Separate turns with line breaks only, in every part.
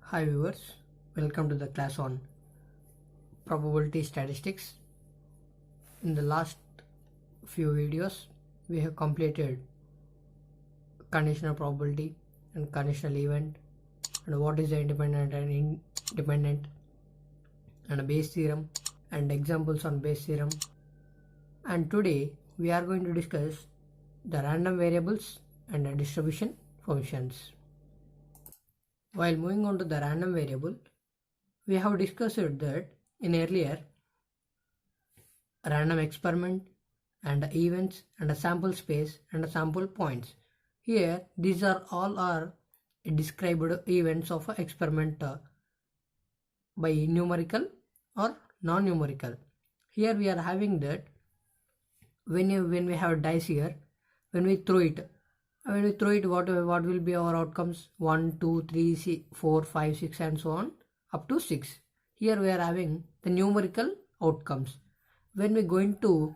Hi viewers, welcome to the class on probability statistics. In the last few videos, we have completed conditional probability and conditional event and what is the independent and independent and a Bayes theorem and examples on Bayes theorem. And today we are going to discuss the random variables and the distribution functions. While moving on to the random variable, we have discussed that in earlier random experiment and events and a sample space and a sample points. Here these are all are described events of an experiment by numerical or non-numerical. Here we are having that when we have dice here, when we throw it what will be our outcomes? 1 2 3 4 5 6 and so on up to 6. Here we are having the numerical outcomes. When we're going to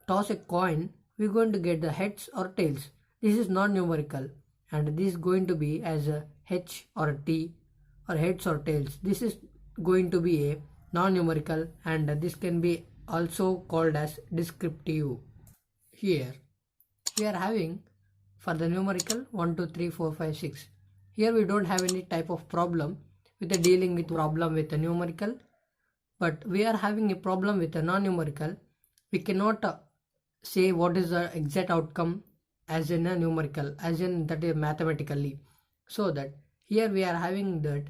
toss a coin, we're going to get the heads or tails. This is non-numerical and this is going to be as a H or a T or heads or tails. This is going to be a non-numerical and this can be also called as descriptive. Here we are having for the numerical 1 2 3 4 5 6. Here we don't have any type of problem with the dealing with problem with the numerical, but we are having a problem with the non-numerical. We cannot say what is the exact outcome as in a numerical, as in that is mathematically. So that here we are having that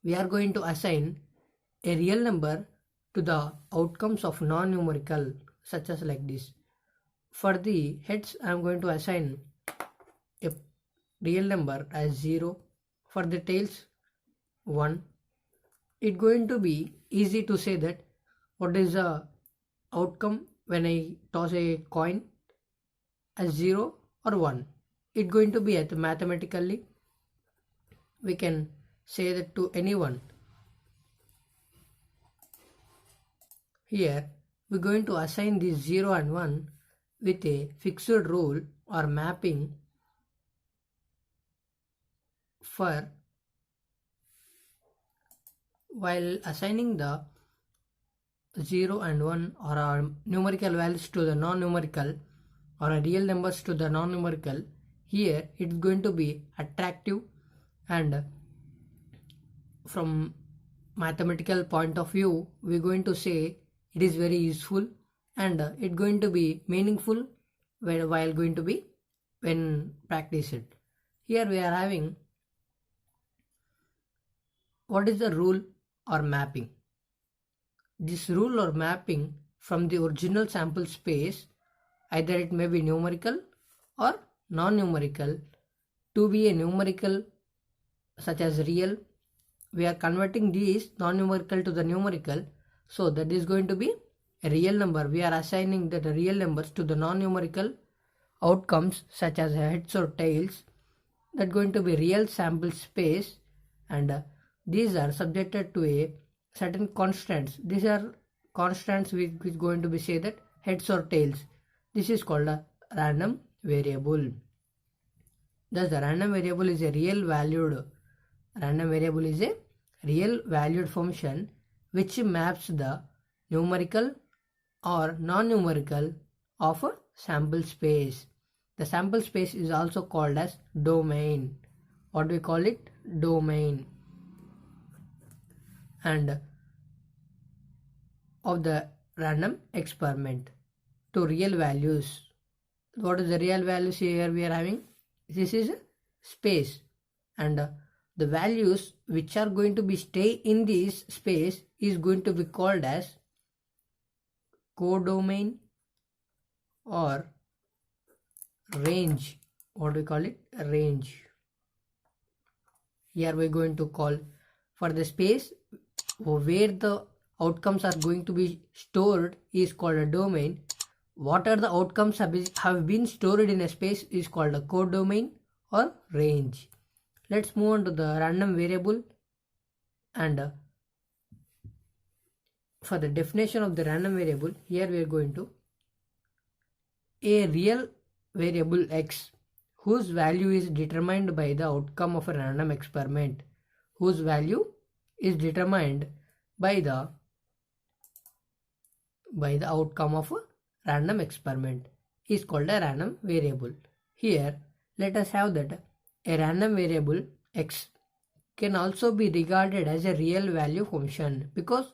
we are going to assign a real number to the outcomes of non-numerical, such as like this. For the heads, I am going to assign a real number as 0. For the tails, 1. It's going to be easy to say that what is the outcome when I toss a coin as 0 or 1. It's going to be mathematically. We can say that to anyone. Here, we're going to assign these 0 and 1 with a fixed rule or mapping for while assigning the 0 and 1 or our numerical values to the non-numerical or a real numbers to the non-numerical. Here it's going to be attractive and from mathematical point of view we're going to say it is very useful and it's going to be meaningful while going to be when practice it. Here we are having what is the rule or mapping. This rule or mapping from the original sample space, either it may be numerical or non-numerical, to be a numerical such as real. We are converting these non-numerical to the numerical, so that is going to be a real number. We are assigning the real numbers to the non-numerical outcomes such as heads or tails. That going to be real sample space and these are subjected to a certain constants. These are constants which is going to be say that heads or tails. This is called a random variable. Thus the random variable is a real valued function which maps the numerical or non-numerical of a sample space. The sample space is also called as domain. What do we call it? Domain. And of the random experiment to real values. What is the real values here we are having? This is space and the values which are going to be stay in this space is going to be called as codomain or range. What do we call it? Range. Here we are going to call for the space where the outcomes are going to be stored is called a domain. What are the outcomes have been stored in a space is called a codomain or range. Let's move on to the random variable and for the definition of the random variable, here we are going to a real variable x whose value is determined by the outcome of a random experiment whose value is determined by the outcome of a random experiment is called a random variable. Here, let us have that a random variable x can also be regarded as a real value function, because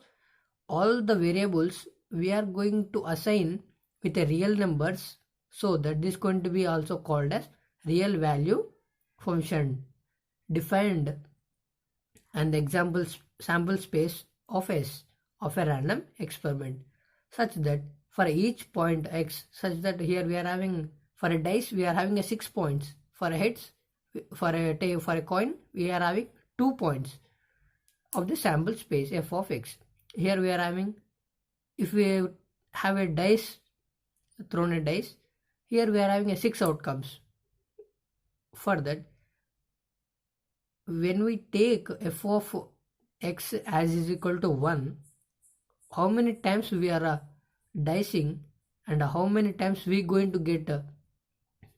all the variables we are going to assign with a real numbers, so that this is going to be also called as real value function defined, and the example sample space of S of a random experiment, such that for each point x, such that here we are having, for a dice we are having a 6 points, for a heads, for a coin we are having 2 points of the sample space f of x. Here we are having, if we have a dice, thrown a dice, here we are having a 6 outcomes. For that, when we take f of x as is equal to 1, how many times we are dicing and how many times we going to get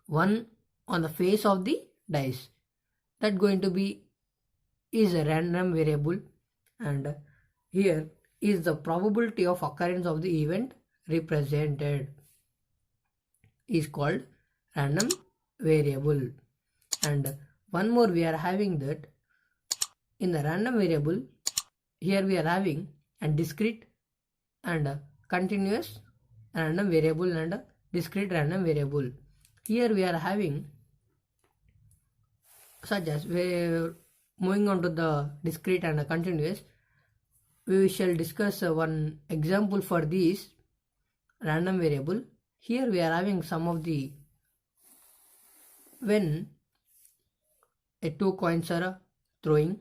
1 on the face of the dice, that going to be is a random variable, and here is the probability of occurrence of the event represented is called random variable. And one more we are having that in the random variable, here we are having a discrete and a continuous random variable and a discrete random variable. Here we are having, such as we moving on to the discrete and a continuous, we shall discuss one example for this random variable. Here we are having some of the, when two coins are throwing,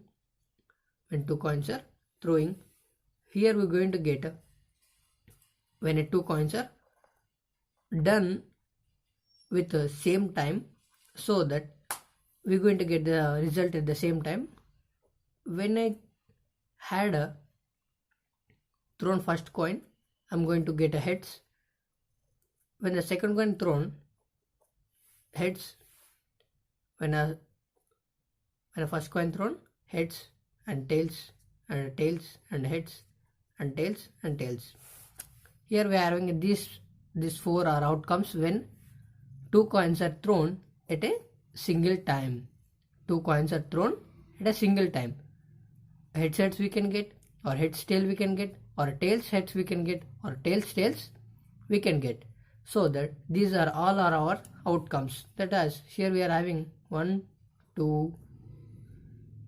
here we are going to get, when two coins are done with the same time, so that we are going to get the result at the same time. When I had thrown first coin, I am going to get a heads. When the second coin thrown, heads. When a first coin thrown, heads and tails and tails and heads and tails and tails. Here we are having these 4 are outcomes when 2 coins are thrown at a single time. 2 coins are thrown at a single time. Heads we can get, or heads tail we can get, or tails heads we can get, or tails tails we can get. So that these are all are our outcomes. That is, here we are having 1, 2,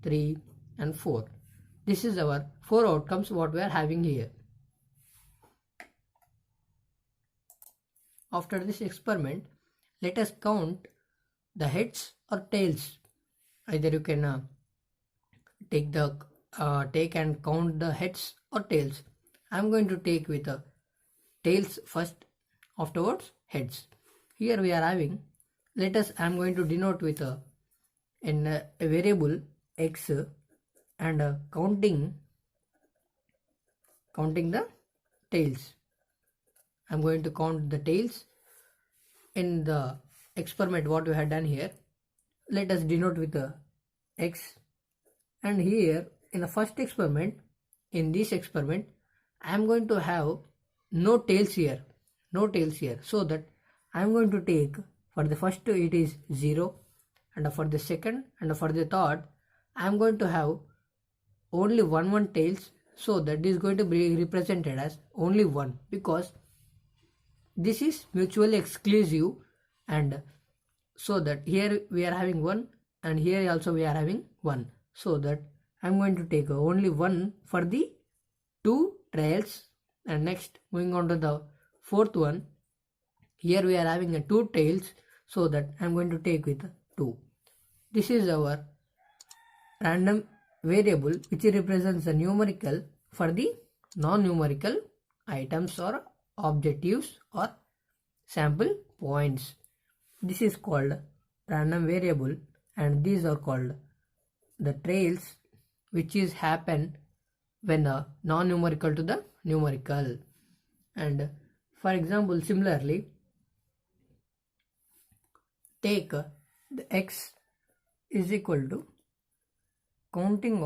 3 and 4. This is our 4 outcomes what we are having here. After this experiment, let us count the heads or tails. Either you can take and count the heads or tails. I am going to take with tails first, afterwards heads. Here we are having, let us, I am going to denote with a variable x and counting the tails. I am going to count the tails in the experiment what we had done here. Let us denote with a x, and here in the first experiment, in this experiment, I am going to have no tails here, so that I am going to take, for the first it is 0, and for the second and for the third I am going to have only one tails, so that this is going to be represented as only 1, because this is mutually exclusive, and so that here we are having 1 and here also we are having 1, so that I am going to take only 1 for the 2 tails. And next, moving on to the fourth one, here we are having 2 tails, so that I am going to take with 2. This is our random variable which represents the numerical for the non-numerical items or objectives or sample points. This is called random variable, and these are called the trails, which is happen when non-numerical to the numerical. And for example, similarly, take the x is equal to counting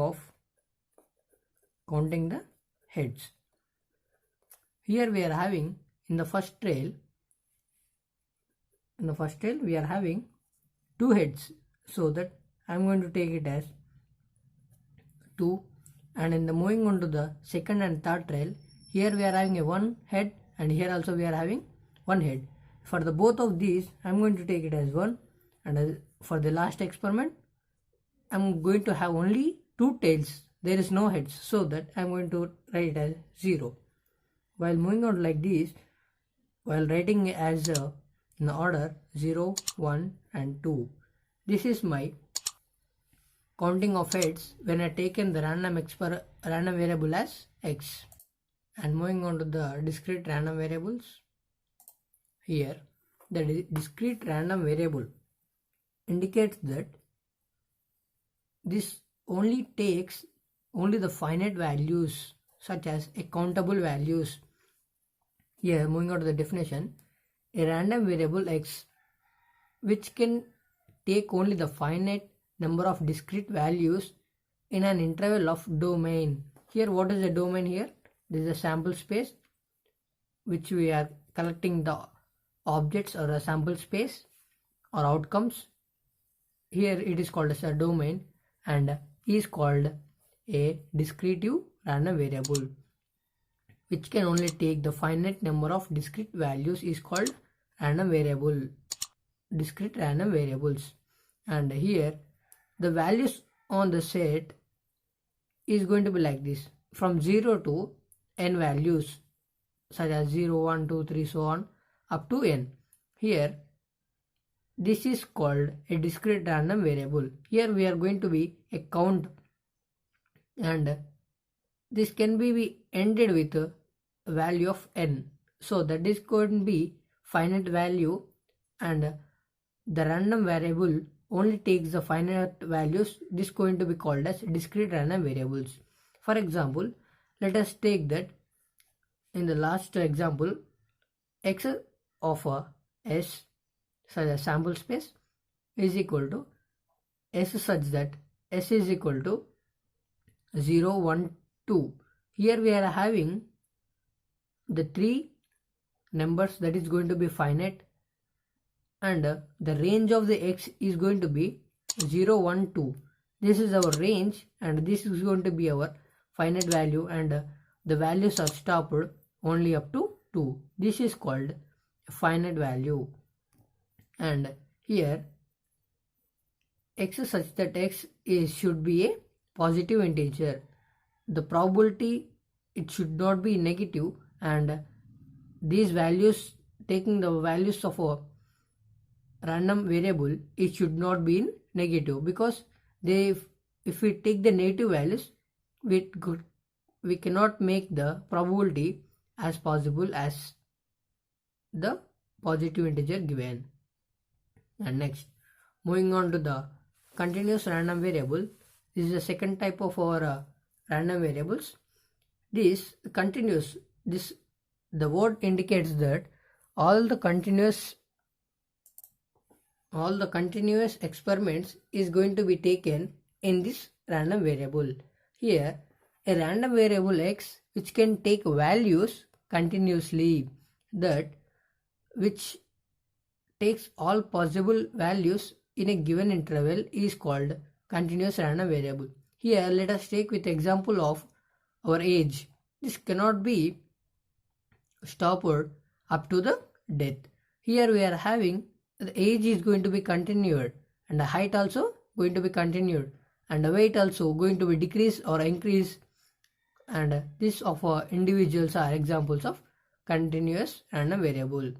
the heads. Here we are having in the first trail we are having 2 heads, so that I am going to take it as 2, and in the moving on to the second and third trail, here we are having a 1 head and here also we are having 1 head. For the both of these I am going to take it as 1, and for the last experiment I am going to have only 2 tails, there is no heads, so that I am going to write it as 0. While moving on like this, while writing as in the order 0, 1 and 2, this is my counting of heads when I taken the random variable as x. And moving on to the discrete random variables, here the discrete random variable indicates that this only takes only the finite values such as countable values. Here moving on to the definition, a random variable x which can take only the finite number of discrete values in an interval of domain. Here what is the domain here? This is a sample space which we are collecting the objects or a sample space or outcomes. Here it is called as a domain and is called a discrete random variable which can only take the finite number of discrete values is called random variable, discrete random variables. And here the values on the set is going to be like this, from 0 to n values such as 0, 1, 2, 3 so on up to n. Here this is called a discrete random variable. Here we are going to be a count, and this can be ended with a value of n, so that is going to be finite value, and the random variable only takes the finite values. This is going to be called as discrete random variables. For example, let us take that in the last example, x of a s such as sample space is equal to s such that s is equal to 0, 1, 2. Here we are having the 3 numbers that is going to be finite, and the range of the x is going to be 0, 1, 2. This is our range and this is going to be our finite value, and the values are stopped only up to 2. This is called finite value. And here x such that x should be a positive integer. The probability it should not be negative, and these values, taking the values of a random variable, it should not be in negative, because if we take the negative values, we cannot make the probability as possible as the positive integer given. And next, moving on to the continuous random variable, this is the second type of our random variables. This continuous, the word indicates that all the continuous experiments is going to be taken in this random variable. Here a random variable x which can take values continuously, that which takes all possible values in a given interval, is called continuous random variable. Here let us take with example of our age. This cannot be stopped up to the death. Here we are having the age is going to be continued, and the height also going to be continued, and the weight also going to be decrease or increase, and this of individuals are examples of continuous random variable.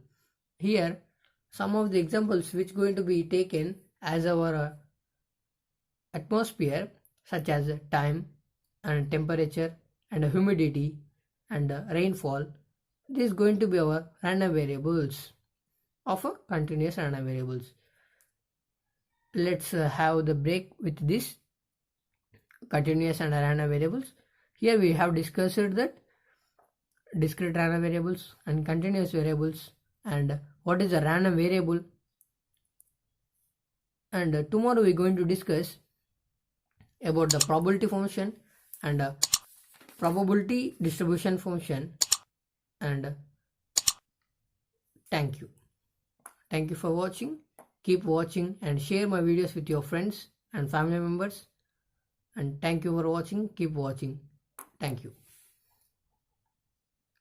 Here some of the examples which going to be taken as our atmosphere, such as time and temperature and humidity and rainfall. This is going to be our random variables of a continuous random variables. Let's have the break with this continuous and random variables. Here we have discussed that discrete random variables and continuous variables, and what is a random variable. And tomorrow we are going to discuss about the probability function and probability distribution function. And thank you. Thank you for watching. Keep watching and share my videos with your friends and family members. And thank you for watching. Keep watching. Thank you.